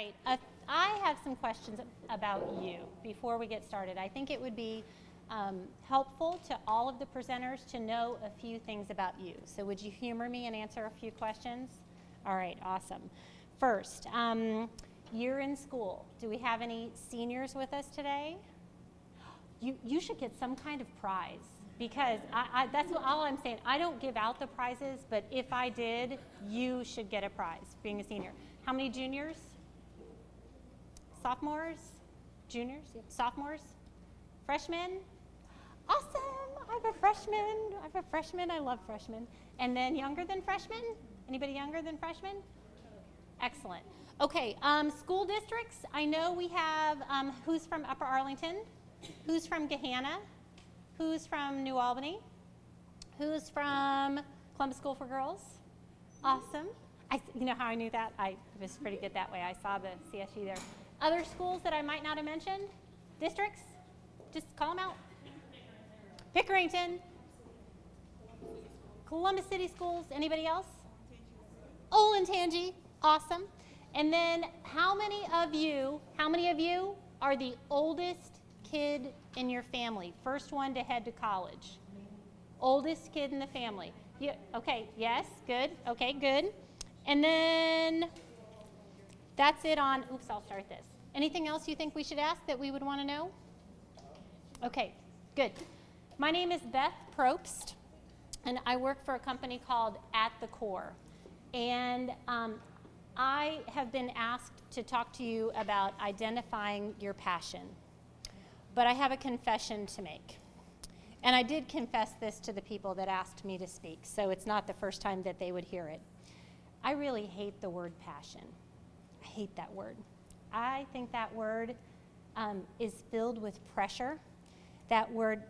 right. I have some questions about you before we get started. I think it would be helpful to all of the presenters to know a few things about you. So would you humor me and answer a few questions? All right, awesome. First, you're in school. Do we have any seniors with us today? You should get some kind of prize, because that's all I'm saying. I don't give out the prizes, but if I did, you should get a prize being a senior. How many juniors? Sophomores? Juniors? Sophomores? Freshmen? Awesome! I have a freshman. I love freshmen. And then younger than freshmen? Anybody younger than freshmen? Excellent. Okay, school districts. I know we have, who's from Upper Arlington? Who's from Gahanna? Who's from New Albany? Who's from Columbus School for Girls? Awesome. You know how I knew that? I was pretty good that way. I saw the CSU there. Other schools that I might not have mentioned? Districts? Just call them out. Pickerington. Columbus City Schools. Anybody else? Olentangy. Awesome. And then how many of you are the oldest kid in your family? First one to head to college. Oldest kid in the family. Yeah, okay, yes, good. Okay, good. And then that's it on, oops, I'll start this. Anything else you think we should ask that we would want to know? Okay, good. My name is Beth Probst, and I work for a company called At the Core. And I have been asked to talk to you about identifying your passion. But I have a confession to make. And I did confess this to the people that asked me to speak, so it's not the first time that they would hear it. I really hate the word passion. I hate that word. I think that word is filled with pressure. That word,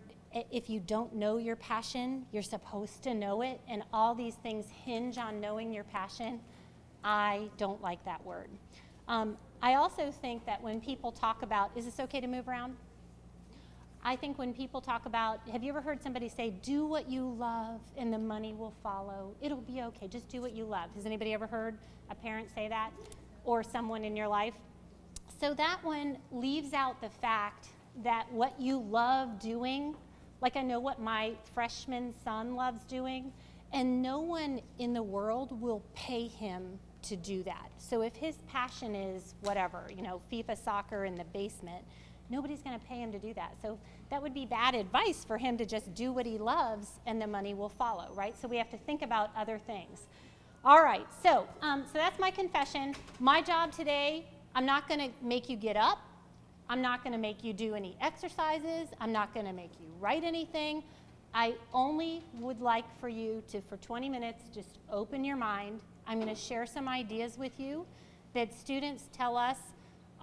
if you don't know your passion, you're supposed to know it, and all these things hinge on knowing your passion. I don't like that word. I also think that when people talk about, is this okay to move around? I think when people talk about, have you ever heard somebody say, do what you love and the money will follow? It'll be okay, just do what you love. Has anybody ever heard a parent say that? Or someone in your life? So that one leaves out the fact that what you love doing, like I know what my freshman son loves doing, and no one in the world will pay him to do that. So if his passion is whatever, FIFA soccer in the basement, nobody's going to pay him to do that. So that would be bad advice for him to just do what he loves and the money will follow, right? So we have to think about other things. All right, so that's my confession. My job today, I'm not going to make you get up. I'm not going to make you do any exercises. I'm not going to make you write anything. I only would like for you to, for 20 minutes, just open your mind. I'm going to share some ideas with you that students tell us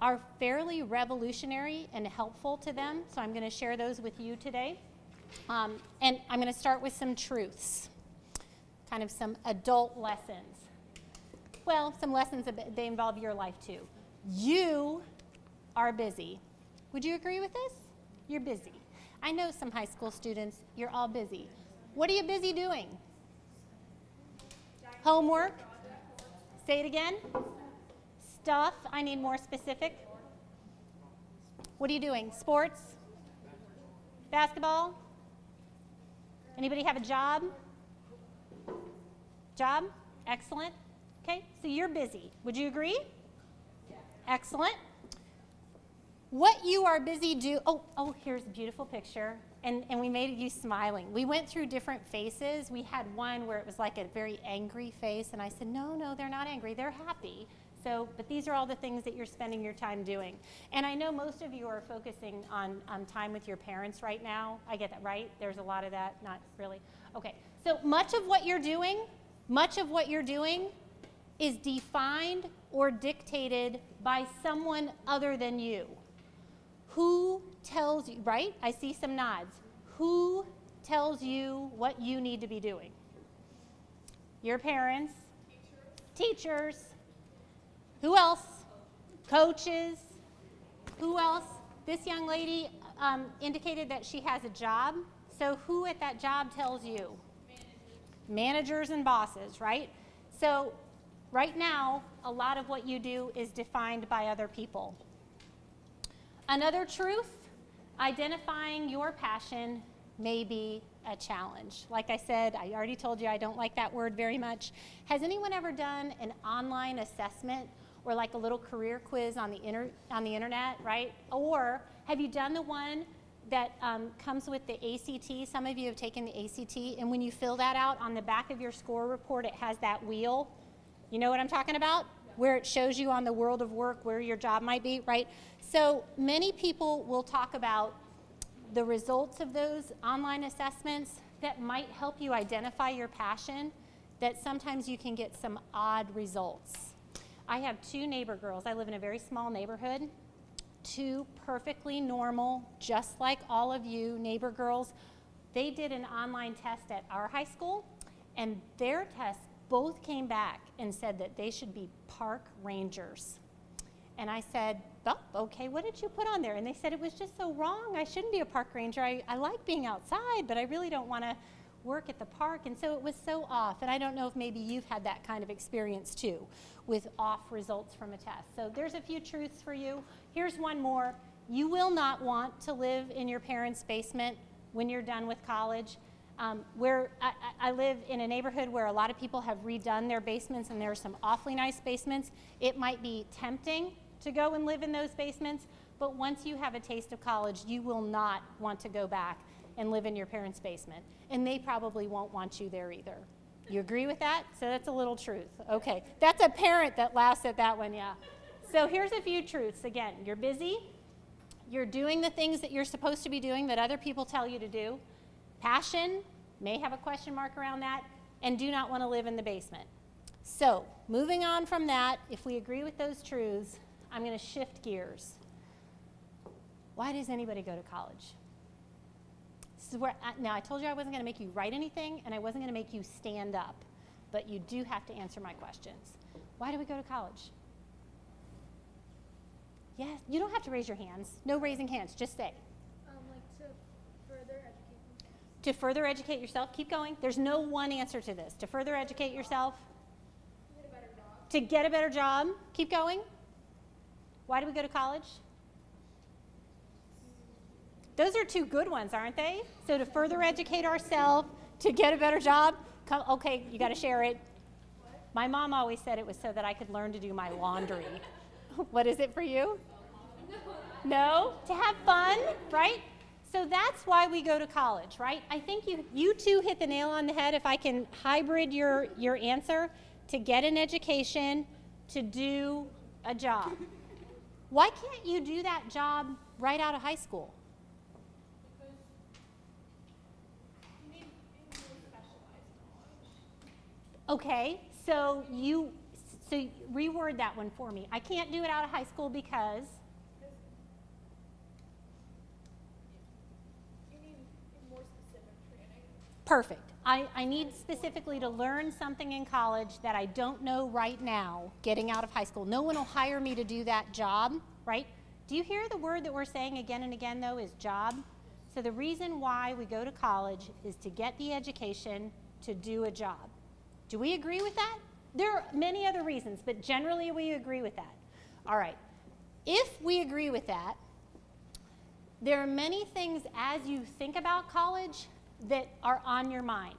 are fairly revolutionary and helpful to them. So I'm going to share those with you today. And I'm going to start with some truths, kind of some adult lessons. Well, some lessons, they involve your life too. You are busy. Would you agree with this? You're busy. I know some high school students, you're all busy. What are you busy doing? Homework? Say it again. Stuff. I need more specific. What are you doing? Sports? Basketball? Anybody have a job? Job? Excellent. Okay, so you're busy. Would you agree? Yeah. Excellent. What you are busy here's a beautiful picture. And we made you smiling. We went through different faces. We had one where it was like a very angry face, and I said, no, they're not angry, they're happy. But these are all the things that you're spending your time doing. And I know most of you are focusing on time with your parents right now. I get that, right? There's a lot of that, not really. Okay, so much of what you're doing is defined or dictated by someone other than you. Who tells you, right? I see some nods. Who tells you what you need to be doing? Your parents. Teachers. Who else? Coaches. Who else? This young lady indicated that she has a job. So who at that job tells you? Managers and bosses, right? So Right now, a lot of what you do is defined by other people. Another truth, identifying your passion may be a challenge. Like I said, I already told you I don't like that word very much. Has anyone ever done an online assessment or like a little career quiz on the internet, right? Or have you done the one that comes with the ACT? Some of you have taken the ACT, and when you fill that out on the back of your score report, it has that wheel. You know what I'm talking about? Where it shows you on the world of work where your job might be, right? So many people will talk about the results of those online assessments that might help you identify your passion, that sometimes you can get some odd results. I have 2 neighbor girls. I live in a very small neighborhood. 2 perfectly normal, just like all of you, neighbor girls. They did an online test at our high school, and their tests both came back and said that they should be park rangers. And I said, oh, okay, what did you put on there? And they said it was just so wrong. I shouldn't be a park ranger. I like being outside, but I really don't want to work at the park. And so it was so off. And I don't know if maybe you've had that kind of experience too with off results from a test. So there's a few truths for you. Here's one more. You will not want to live in your parents' basement when you're done with college. I live in a neighborhood where a lot of people have redone their basements, and there are some awfully nice basements. It might be tempting to go and live in those basements, but once you have a taste of college, you will not want to go back and live in your parents' basement, and they probably won't want you there either. You agree with that? So that's a little truth. Okay, that's a parent that laughs at that one, yeah. So here's a few truths. Again, you're busy, you're doing the things that you're supposed to be doing that other people tell you to do. Passion, may have a question mark around that, and do not want to live in the basement. So moving on from that, if we agree with those truths, I'm going to shift gears. Why does anybody go to college? This is where now I told you I wasn't going to make you write anything, and I wasn't going to make you stand up, but you do have to answer my questions. Why do we go to college? Yes, you don't have to raise your hands. No raising hands, just say. Like to further educate themselves. To further educate yourself, keep going. There's no one answer to this. To further educate yourself. To get a better job. To get a better job, keep going. Why do we go to college? Those are 2 good ones, aren't they? So to further educate ourselves, to get a better job. Okay, you got to share it. What? My mom always said it was so that I could learn to do my laundry. What is it for you? No? To have fun, right? So that's why we go to college, right? I think you 2 hit the nail on the head. If I can hybrid your answer, to get an education, to do a job. Why can't you do that job right out of high school? Because you need more specialized knowledge. Okay, so reword that one for me. I can't do it out of high school because? You need more specific training. Perfect. I need specifically to learn something in college that I don't know right now getting out of high school. No one will hire me to do that job, right? Do you hear the word that we're saying again and again, though, is job? So the reason why we go to college is to get the education to do a job. Do we agree with that? There are many other reasons, but generally we agree with that. All right. If we agree with that, there are many things as you think about college that are on your mind.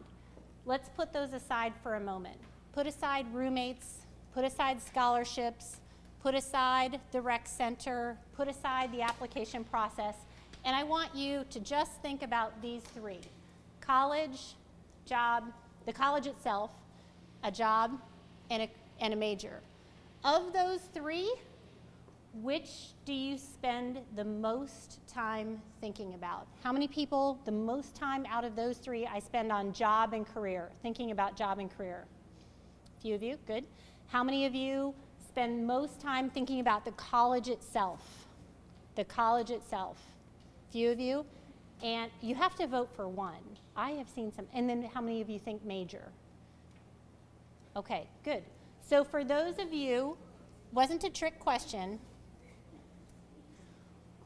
Let's put those aside for a moment. Put aside roommates, put aside scholarships, put aside the rec center, put aside the application process, and I want you to just think about these 3. College, job, the college itself, a job, and a major. Of those 3, which do you spend the most time thinking about? How many people, the most time out of those 3, I spend on job and career, thinking about job and career? A few of you, good. How many of you spend most time thinking about the college itself? The college itself. A few of you. And you have to vote for one. I have seen some. And then how many of you think major? Okay, good. So for those of you, wasn't a trick question.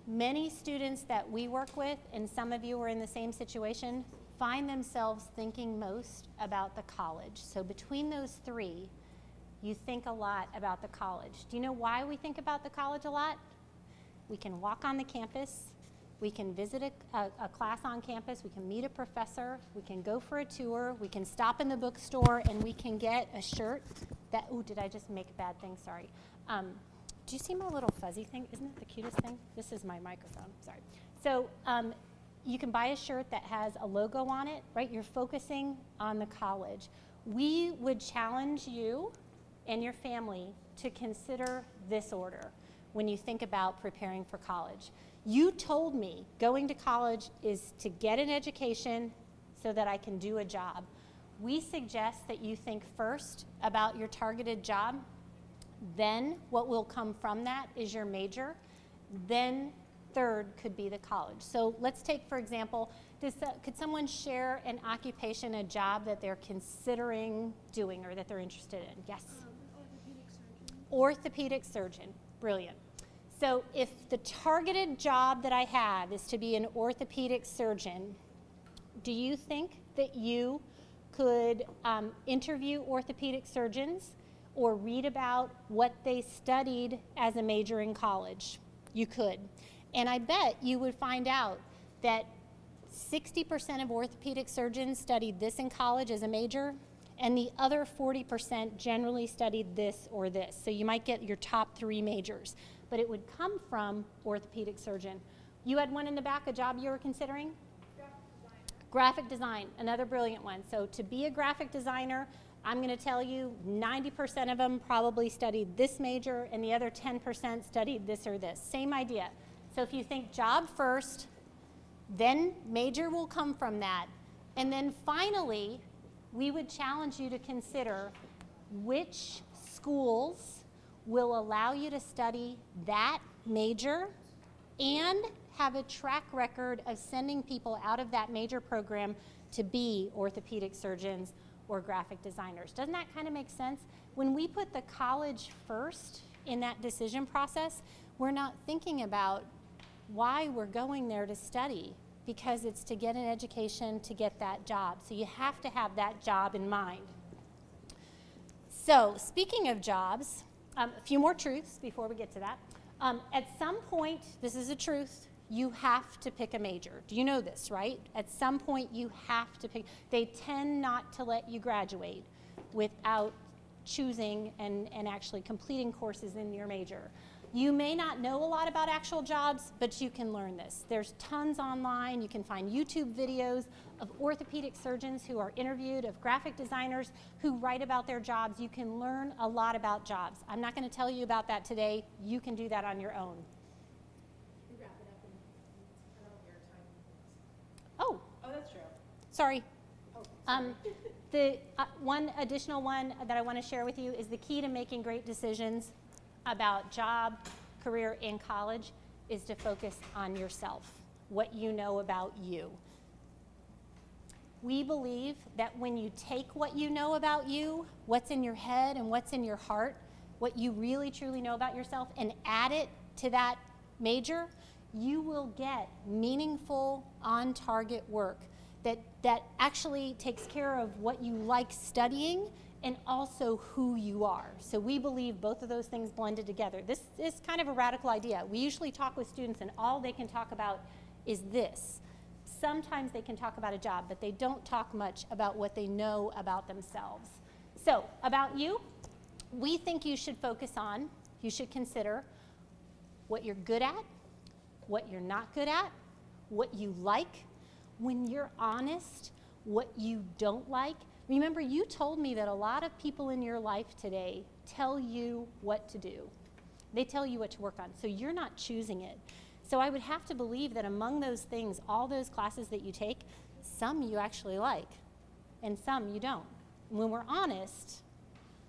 Many students that we work with, and some of you are in the same situation, find themselves thinking most about the college. So between those 3, you think a lot about the college. Do you know why we think about the college a lot? We can walk on the campus, we can visit a class on campus, we can meet a professor, we can go for a tour, we can stop in the bookstore, and we can get a shirt that, ooh, did I just make a bad thing? Sorry. Do you see my little fuzzy thing? Isn't it the cutest thing? This is my microphone, sorry. So you can buy a shirt that has a logo on it, right? You're focusing on the college. We would challenge you and your family to consider this order when you think about preparing for college. You told me going to college is to get an education so that I can do a job. We suggest that you think first about your targeted job, then what will come from that is your major, then third could be the college. So let's take, for example, could someone share an occupation, a job that they're considering doing or that they're interested in? Yes? Orthopedic surgeon. Orthopedic surgeon, brilliant. So if the targeted job that I have is to be an orthopedic surgeon, do you think that you could interview orthopedic surgeons or read about what they studied as a major in college? You could. And I bet you would find out that 60% of orthopedic surgeons studied this in college as a major, and the other 40% generally studied this or this. So you might get your top 3 majors, but it would come from orthopedic surgeon. You had one in the back, a job you were considering? Graphic design, another brilliant one. So to be a graphic designer, I'm going to tell you 90% of them probably studied this major and the other 10% studied this or this. Same idea. So if you think job first, then major will come from that. And then finally, we would challenge you to consider which schools will allow you to study that major and have a track record of sending people out of that major program to be orthopedic surgeons or graphic designers. Doesn't that kind of make sense? When we put the college first in that decision process, we're not thinking about why we're going there to study, because it's to get an education, to get that job. So you have to have that job in mind. So speaking of jobs, a few more truths before we get to that. At some point, this is a truth, you have to pick a major. Do you know this, right? At some point, you have to pick. They tend not to let you graduate without choosing and actually completing courses in your major. You may not know a lot about actual jobs, but you can learn this. There's tons online. You can find YouTube videos of orthopedic surgeons who are interviewed, of graphic designers who write about their jobs. You can learn a lot about jobs. I'm not going to tell you about that today. You can do that on your own. Wrap it up and cut out your time. Oh, That's true. sorry. Sorry. The one additional one that I want to share with you is the key to making great decisions about job, career, and college is to focus on yourself, what you know about you. We believe that when you take what you know about you, what's in your head and what's in your heart, what you really truly know about yourself, and add it to that major, you will get meaningful, on-target work that actually takes care of what you like studying and also who you are. So we believe both of those things blended together. This is kind of a radical idea. We usually talk with students and all they can talk about is this. Sometimes they can talk about a job, but they don't talk much about what they know about themselves. So about you, we think you should focus on, you should consider what you're good at, what you're not good at, what you like. When you're honest, what you don't like. Remember, you told me that a lot of people in your life today tell you what to do. They tell you what to work on, so you're not choosing it. So I would have to believe that among those things, all those classes that you take, some you actually like, and some you don't. And when we're honest,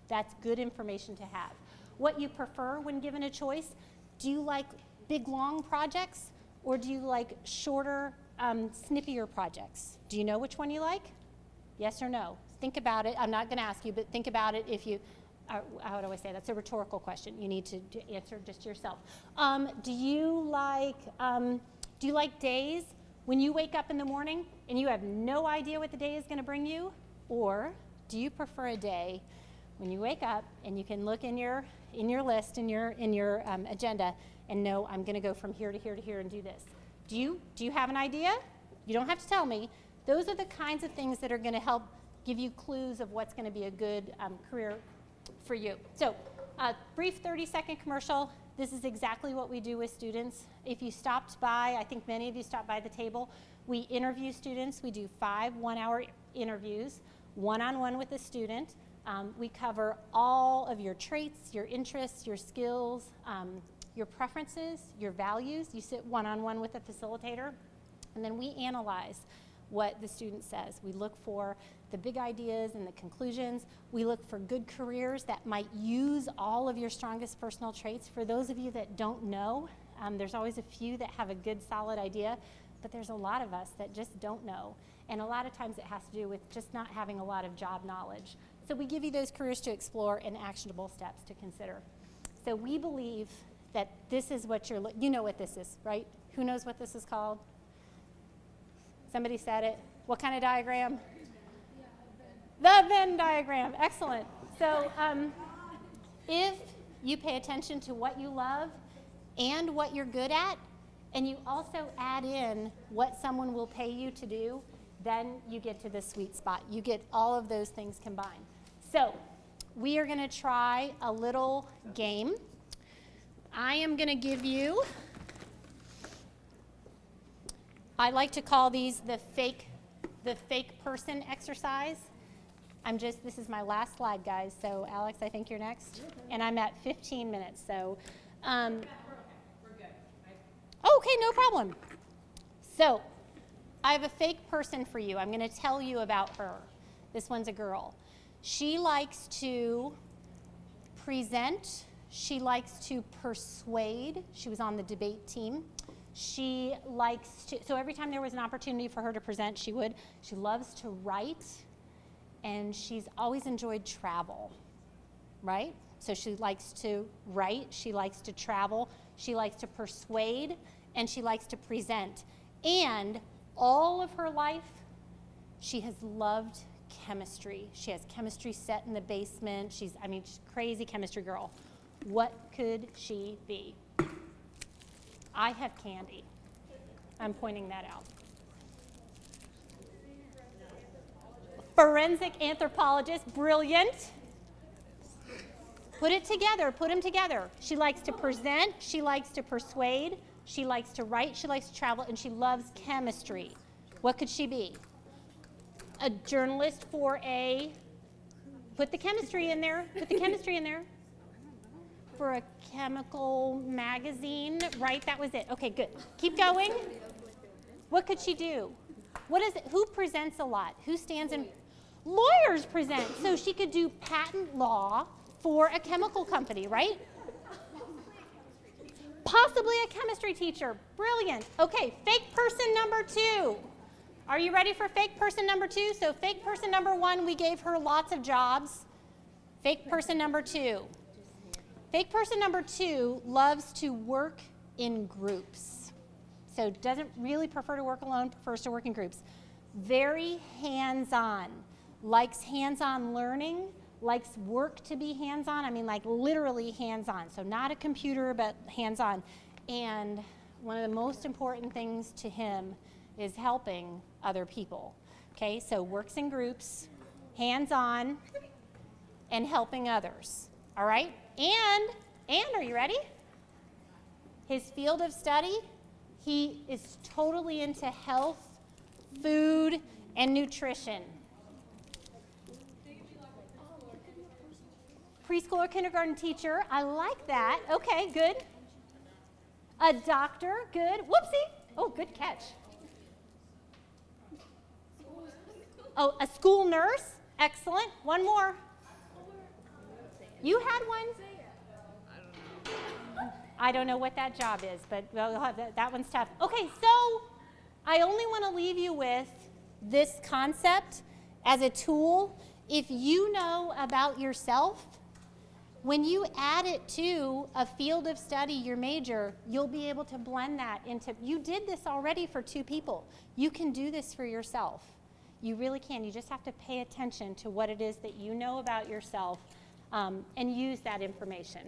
that's good information to have. What you prefer when given a choice, do you like big, long projects, or do you like shorter, snippier projects? Do you know which one you like? Yes or no? Think about it. I'm not going to ask you, but think about it if you, how do I say? That's a rhetorical question. You need to answer just yourself. Do you like days when you wake up in the morning and you have no idea what the day is going to bring you? Or do you prefer a day when you wake up and you can look in your list, in your agenda, and know I'm going to go from here to here to here and do this. Do you have an idea? You don't have to tell me. Those are the kinds of things that are going to help give you clues of what's going to be a good career for you. So, brief 30-second commercial. This is exactly what we do with students. If you stopped by, I think many of you stopped by the table, we interview students. We do 5 one-hour interviews, one-on-one with the student. We cover all of your traits, your interests, your skills, your preferences, your values. You sit one-on-one with a facilitator, and then we analyze what the student says. We look for the big ideas and the conclusions. We look for good careers that might use all of your strongest personal traits. For those of you that don't know, there's always a few that have a good, solid idea, but there's a lot of us that just don't know. And a lot of times it has to do with just not having a lot of job knowledge. So we give you those careers to explore and actionable steps to consider. So we believe that this is what you know what this is, right? Who knows what this is called? Somebody said it. What kind of diagram? The Venn diagram. Excellent. So if you pay attention to what you love and what you're good at, and you also add in what someone will pay you to do, then you get to the sweet spot. You get all of those things combined. So we are going to try a little game. I am going to give you, I like to call these the fake person exercise. This is my last slide, guys. So Alex, I think you're next. And I'm at 15 minutes, so. We're good. Okay, no problem. So I have a fake person for you. I'm going to tell you about her. This one's a girl. She likes to present. She likes to persuade. She was on the debate team. She likes to, so every time there was an opportunity for her to present, she would. She loves to write, and she's always enjoyed travel, right? So she likes to write, she likes to travel, she likes to persuade, and she likes to present. And all of her life, she has loved chemistry. She has chemistry set in the basement. She's a crazy chemistry girl. What could she be? I have candy. I'm pointing that out. Forensic anthropologist, brilliant. Put it together, put them together. She likes to present, she likes to persuade, she likes to write, she likes to travel, and she loves chemistry. What could she be? A journalist for put the chemistry in there, for a chemical magazine, right? That was it. Okay, good. Keep going. What could she do? What is it? Who presents a lot? Who stands in? Lawyers present. So she could do patent law for a chemical company, right? Possibly a chemistry teacher. Brilliant. Okay, fake person number 2. Are you ready for fake person number 2? So fake person number 1, we gave her lots of jobs. Fake person number 2. Fake person number 2 loves to work in groups. So doesn't really prefer to work alone, prefers to work in groups. Very hands-on, likes hands-on learning, likes work to be hands-on. Like literally hands-on. So not a computer, but hands-on. And one of the most important things to him is helping other people. Okay, so works in groups, hands-on, and helping others. All right? And are you ready? His field of study, he is totally into health, food, and nutrition. Preschool or kindergarten teacher, I like that. Okay, good. A doctor, good. Whoopsie. Oh, good catch. Oh, a school nurse, excellent. One more. You had one? I don't know what that job is, but we'll have that one's tough. Okay, so I only want to leave you with this concept as a tool. If you know about yourself, when you add it to a field of study, your major, you'll be able to blend that into, you did this already for 2 people. You can do this for yourself. You really can. You just have to pay attention to what it is that you know about yourself and use that information.